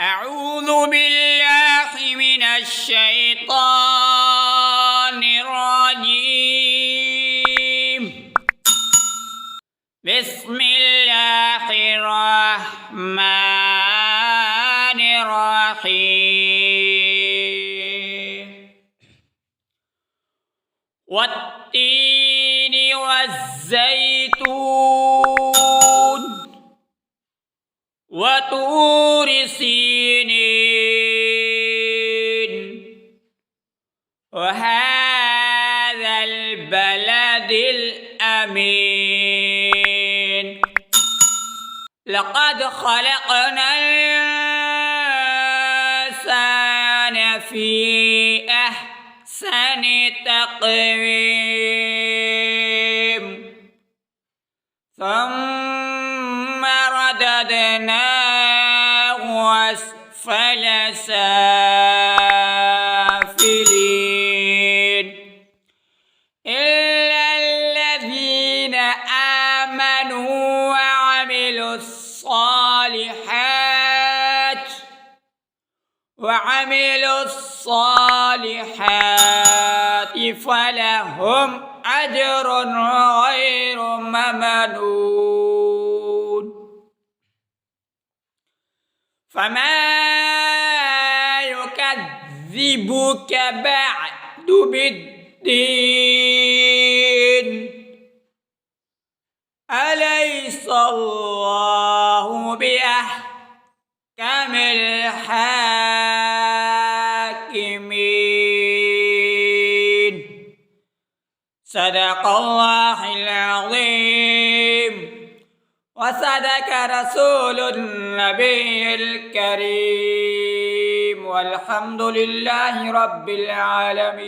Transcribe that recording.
أعوذ بالله من الشيطان الرجيم. بسم الله الرحمن الرحيم. والتين والزيتون وطور سينين وهذا البلد الأمين. لقد خلقنا الإنسان في أحسن تقويم ثم رددناه أسفل سافلين إلا الذين آمنوا وعملوا الصالحات فلهم أجر غير ممنون. فما يكذبك بعد بالدين؟ أليس الله بأحكم الحاكمين؟ صدق الله العظيم وصدق رسول النبي الكريم والحمد لله رب العالمين.